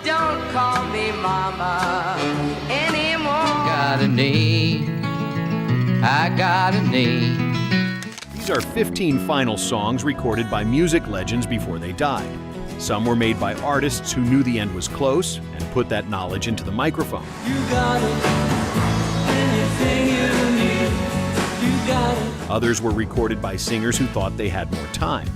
Don't call me mama anymore. Got a name, I got a name. These are 15 final songs recorded by music legends before they died. Some were made by artists who knew the end was close and put that knowledge into the microphone. You got it, anything you need, you got it. Others were recorded by singers who thought they had more time.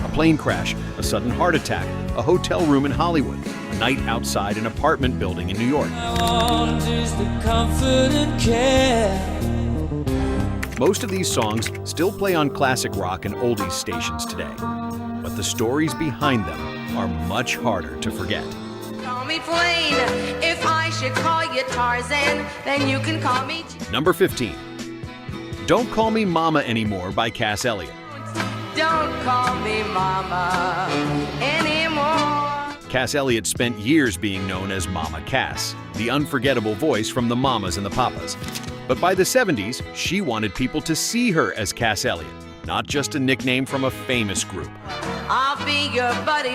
A plane crash, a sudden heart attack, a hotel room in Hollywood, a night outside an apartment building in New York. I want is the comfort and care. Most of these songs still play on classic rock and oldies stations today, but the stories behind them are much harder to forget. Call me plain. If I should call you Tarzan, then you can call me Number 15. Don't Call Me Mama Anymore by Cass Elliot. Don't call me mama anymore. Cass Elliot spent years being known as Mama Cass, the unforgettable voice from the Mamas and the Papas. But by the 70s, she wanted people to see her as Cass Elliot, not just a nickname from a famous group. I'll be your buddy,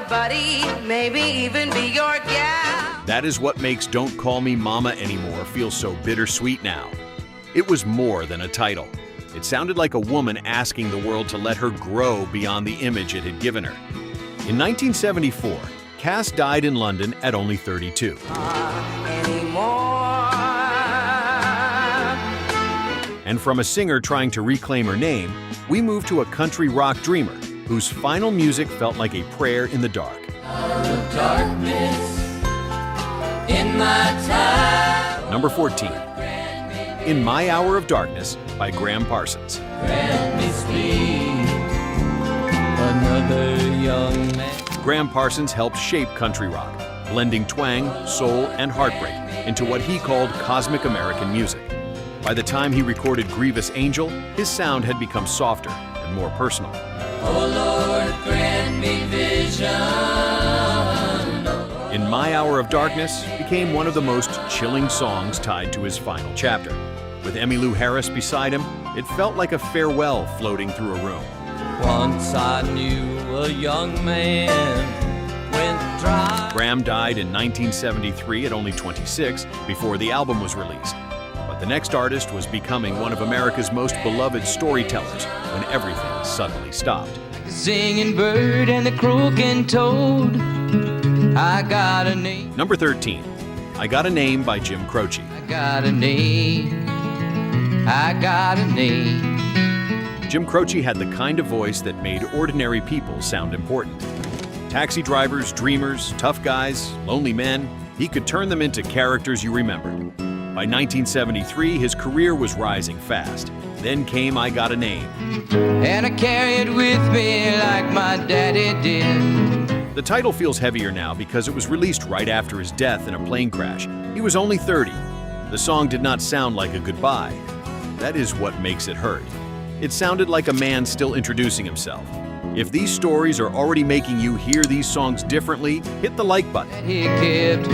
maybe even be your gal. That is what makes Don't Call Me Mama Anymore feel so bittersweet now. It was more than a title. It sounded like a woman asking the world to let her grow beyond the image it had given her. In 1974, Cass died in London at only 32. And from a singer trying to reclaim her name, we moved to a country rock dreamer whose final music felt like a prayer in the dark. Number 14. In My Hour of Darkness by Graham Parsons. Graham Parsons helped shape country rock, blending twang, soul, and heartbreak into what he called cosmic American music. By the time he recorded Grievous Angel, his sound had become softer and more personal. Oh Lord, grant me vision. In My Hour of Darkness became one of the most chilling songs tied to his final chapter. With Emmylou Harris beside him, it felt like a farewell floating through a room. Once I knew a young man went dry. Graham died in 1973 at only 26 before the album was released. But the next artist was becoming one of America's most beloved storytellers when everything suddenly stopped. The singing bird and the croaking toad. I got a name. Number 13. I Got a Name by Jim Croce. I got a name. I got a name. Jim Croce had the kind of voice that made ordinary people sound important. Taxi drivers, dreamers, tough guys, lonely men, he could turn them into characters you remember. By 1973, his career was rising fast. Then came I Got a Name. And I carry it with me like my daddy did. The title feels heavier now because it was released right after his death in a plane crash. He was only 30. The song did not sound like a goodbye. That is what makes it hurt. It sounded like a man still introducing himself. If these stories are already making you hear these songs differently, hit the like button. He kept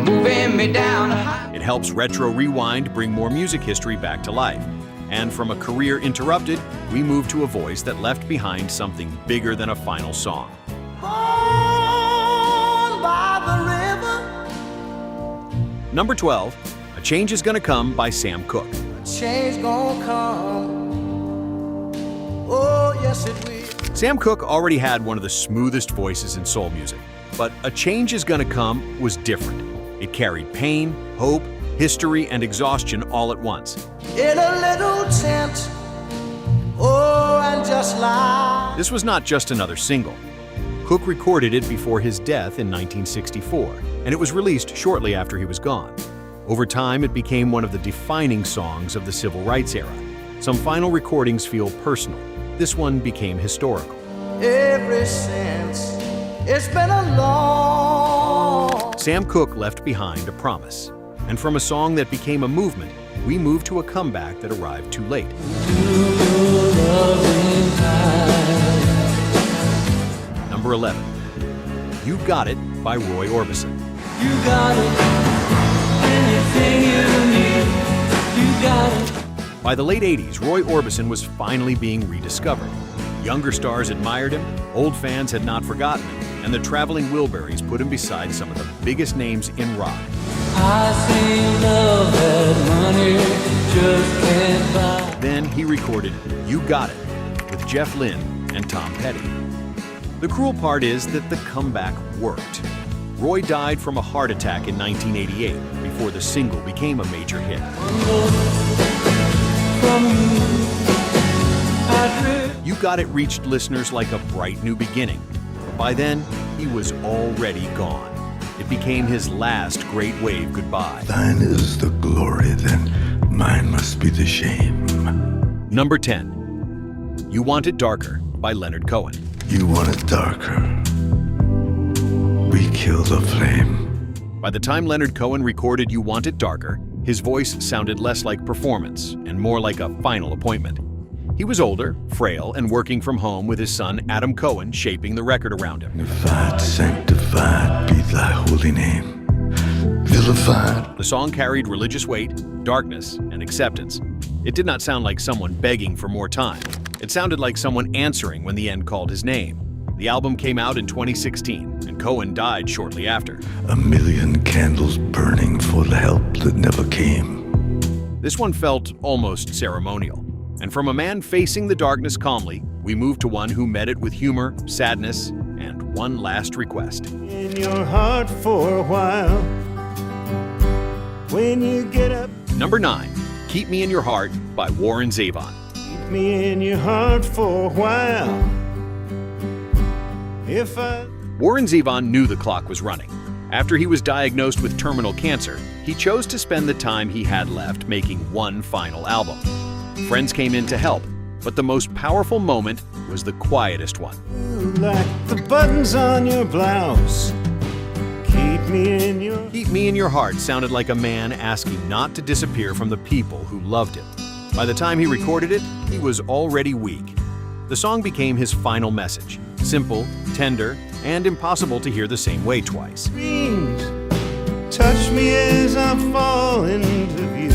moving me down. It helps Retro Rewind bring more music history back to life. And from a career interrupted, we move to a voice that left behind something bigger than a final song. On by the river. Number 12, A Change Is Gonna Come by Sam Cooke. Change gonna come. Oh, yes it will. Sam Cooke already had one of the smoothest voices in soul music, but A Change Is Gonna Come was different. It carried pain, hope, history, and exhaustion all at once. In a little tent, oh, and just like. This was not just another single. Cooke recorded it before his death in 1964, and it was released shortly after he was gone. Over time, it became one of the defining songs of the civil rights era. Some final recordings feel personal. This one became historical. Ever since, it's been a long. Sam Cooke left behind a promise. And from a song that became a movement, we moved to a comeback that arrived too late. Number 11. You Got It by Roy Orbison. You got it. Anything you need, you got it. By the late 80s, Roy Orbison was finally being rediscovered. Younger stars admired him, old fans had not forgotten him, and the Traveling Wilburys put him beside some of the biggest names in rock. I see love that money just can't buy. Then he recorded You Got It with Jeff Lynne and Tom Petty. The cruel part is that the comeback worked. Roy died from a heart attack in 1988 before the single became a major hit. You Got It reached listeners like a bright new beginning, but by then he was already gone. It became his last great wave goodbye. Thine is the glory, then mine must be the shame. Number 10. You Want It Darker by Leonard Cohen. You want it darker. We kill the flame. By the time Leonard Cohen recorded You Want It Darker, his voice sounded less like performance and more like a final appointment. He was older, frail, and working from home with his son Adam Cohen shaping the record around him. Magnified, sanctified be thy holy name. Vilified. The song carried religious weight, darkness, and acceptance. It did not sound like someone begging for more time. It sounded like someone answering when the end called his name. The album came out in 2016, and Cohen died shortly after. A million candles burning for the help that never came. This one felt almost ceremonial. And from a man facing the darkness calmly, we moved to one who met it with humor, sadness, and one last request. In your heart for a while. When you get up, Number 9. Keep Me in Your Heart by Warren Zevon. keep me in your heart for a while. If I Warren Zevon knew the clock was running. After he was diagnosed with terminal cancer, he chose to spend the time he had left making one final album. Friends came in to help, but the most powerful moment was the quietest one. like the buttons on your blouse, keep me in your Keep Me in Your Heart sounded like a man asking not to disappear from the people who loved him. By the time he recorded it, he was already weak. The song became his final message, simple, tender, and impossible to hear the same way twice. dreams. Touch me as I fall into view.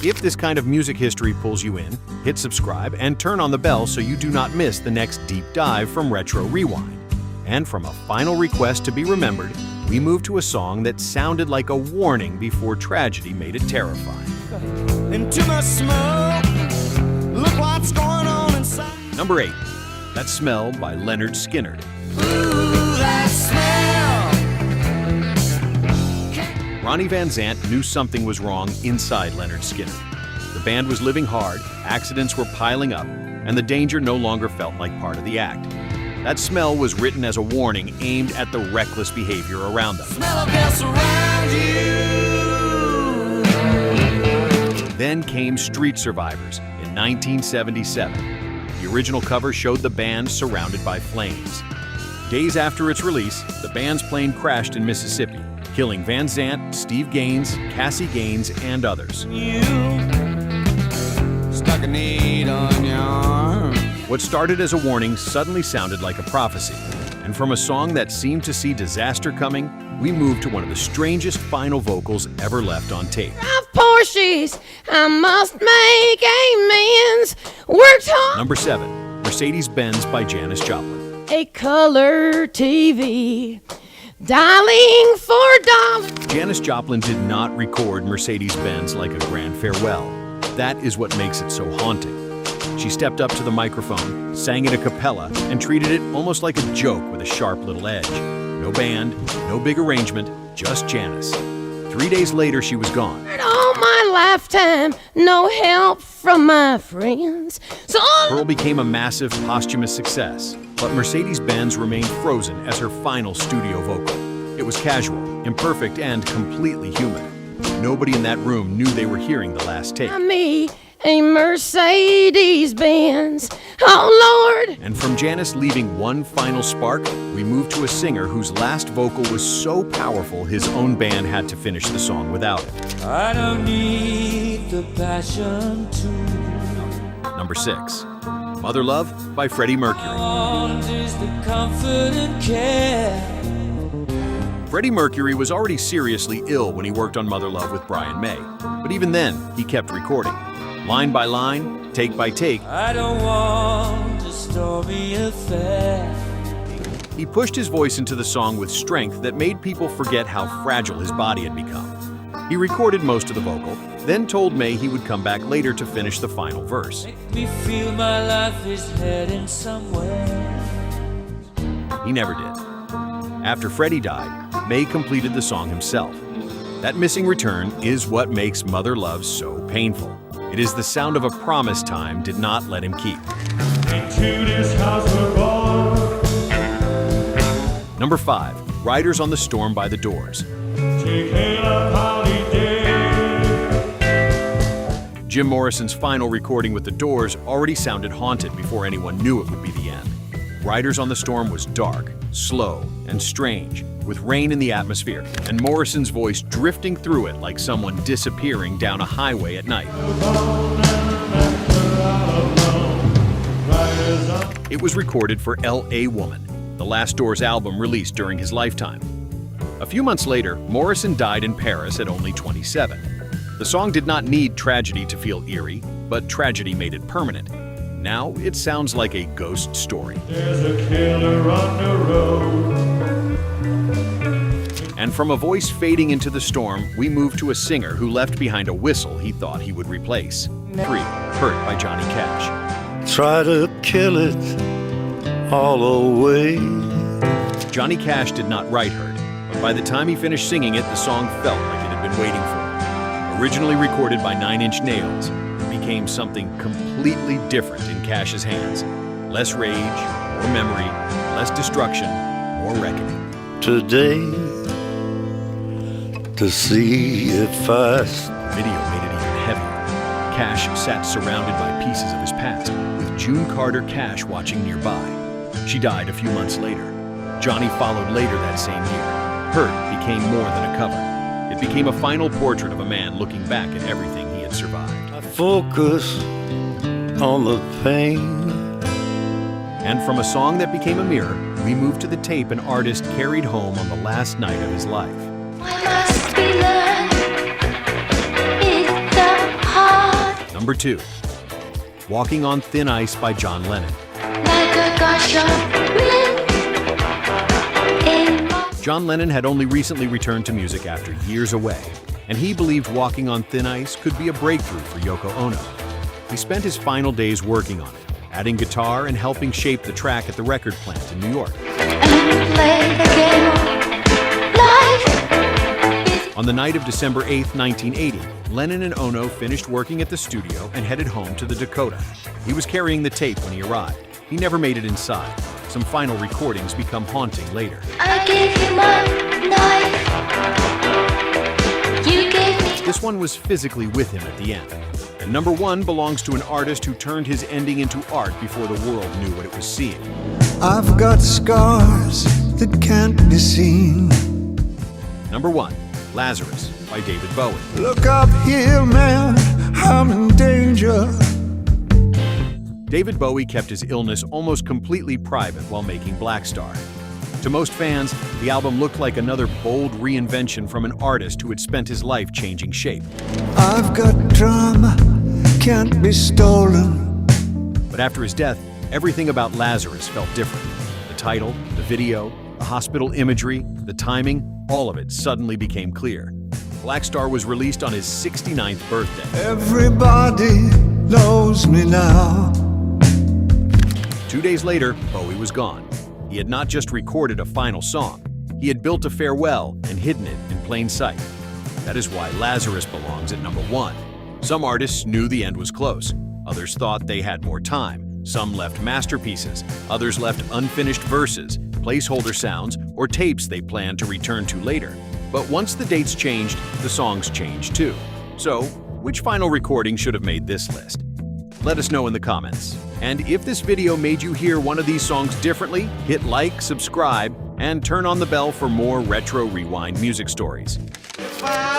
If this kind of music history pulls you in, hit subscribe and turn on the bell so you do not miss the next deep dive from Retro Rewind. And from a final request to be remembered, we move to a song that sounded like a warning before tragedy made it terrifying. Into my smoke, look what's going on inside. Number 8. That Smell by Leonard Skinner. Ooh, that smell. Ronnie Van Zant knew something was wrong inside Leonard Skinner. The band was living hard, accidents were piling up, and the danger no longer felt like part of the act. That Smell was written as a warning aimed at the reckless behavior around them. Smell of death around you. Then came Street Survivors in 1977. The original cover showed the band surrounded by flames. Days after its release, the band's plane crashed in Mississippi, killing Van Zant, Steve Gaines, Cassie Gaines, and others. You stuck a need on your arm. What started as a warning suddenly sounded like a prophecy. And from a song that seemed to see disaster coming, we moved to one of the strangest final vocals ever left on tape. Drive Porsches, I must make amends. Worked hard. Number 7, Mercedes-Benz by Janis Joplin. A color TV, dialing for dollars. Janis Joplin did not record Mercedes-Benz like a grand farewell. That is what makes it so haunting. She stepped up to the microphone, sang it a cappella, and treated it almost like a joke with a sharp little edge. No band, no big arrangement, just Janis. 3 days later, she was gone. All my lifetime, no help from my friends. So Pearl became a massive posthumous success, but Mercedes-Benz remained frozen as her final studio vocal. It was casual, imperfect, and completely human. Nobody in that room knew they were hearing the last take. me a Mercedes-Benz. Oh, Lord. And from Janis leaving one final spark, we moved to a singer whose last vocal was so powerful his own band had to finish the song without it. I don't need the passion to Number 6, Mother Love by Freddie Mercury. want is the comfort and care. Freddie Mercury was already seriously ill when he worked on Mother Love with Brian May, but even then, he kept recording. Line by line, take by take, I don't want a story affair. He pushed his voice into the song with strength that made people forget how fragile his body had become. He recorded most of the vocal, then told May he would come back later to finish the final verse. Make me feel my life is heading somewhere. He never did. After Freddie died, May completed the song himself. That missing return is what makes Mother Love so painful. It is the sound of a promise time did not let him keep. Into this house we're born. Number 5, Riders on the Storm by The Doors. Taking a holiday. Jim Morrison's final recording with The Doors already sounded haunted before anyone knew it would be the end. Riders on the Storm was dark, slow, and strange, with rain in the atmosphere, and Morrison's voice drifting through it like someone disappearing down a highway at night. It was recorded for L.A. Woman, the last Doors album released during his lifetime. A few months later, Morrison died in Paris at only 27. The song did not need tragedy to feel eerie, but tragedy made it permanent. Now it sounds like a ghost story. There's a killer on the road. And from a voice fading into the storm, we move to a singer who left behind a whistle he thought he would replace. 3, Hurt by Johnny Cash. Try to kill it all away. Johnny Cash did not write Hurt, but by the time he finished singing it, the song felt like it had been waiting for him. Originally recorded by 9 Inch Nails, it became something completely different in Cash's hands. Less rage, more memory, less destruction, more reckoning. Today, to see it fast. The video made it even heavier. Cash sat surrounded by pieces of his past, with June Carter Cash watching nearby. She died a few months later. Johnny followed later that same year. Hurt became more than a cover. It became a final portrait of a man looking back at everything he had survived. I focus on the pain. And from a song that became a mirror, we moved to the tape an artist carried home on the last night of his life. Number 2, Walking on Thin Ice by John Lennon. John Lennon had only recently returned to music after years away, and he believed Walking on Thin Ice could be a breakthrough for Yoko Ono. He spent his final days working on it, adding guitar and helping shape the track at the record plant in New York. On the night of December 8, 1980, Lennon and Ono finished working at the studio and headed home to the Dakota. He was carrying the tape when he arrived. He never made it inside. Some final recordings become haunting later. I gave you my knife. You gave me. This one was physically with him at the end. And number 1 belongs to an artist who turned his ending into art before the world knew what it was seeing. I've got scars that can't be seen. Number 1, Lazarus by David Bowie. Look up here, man, I'm in danger. David Bowie kept his illness almost completely private while making Black Star. To most fans, the album looked like another bold reinvention from an artist who had spent his life changing shape. I've got drama, can't be stolen. But after his death, everything about Lazarus felt different. The title, the video, the hospital imagery, the timing, all of it suddenly became clear. Black Star was released on his 69th birthday. Everybody knows me now. 2 days later, Bowie was gone. He had not just recorded a final song, he had built a farewell and hidden it in plain sight. That is why Lazarus belongs at number 1. Some artists knew the end was close. Others thought they had more time. Some left masterpieces. Others left unfinished verses, placeholder sounds, or tapes they planned to return to later. But once the dates changed, the songs changed too. So, which final recording should have made this list? Let us know in the comments. And if this video made you hear one of these songs differently, hit like, subscribe, and turn on the bell for more Retro Rewind music stories. Fire.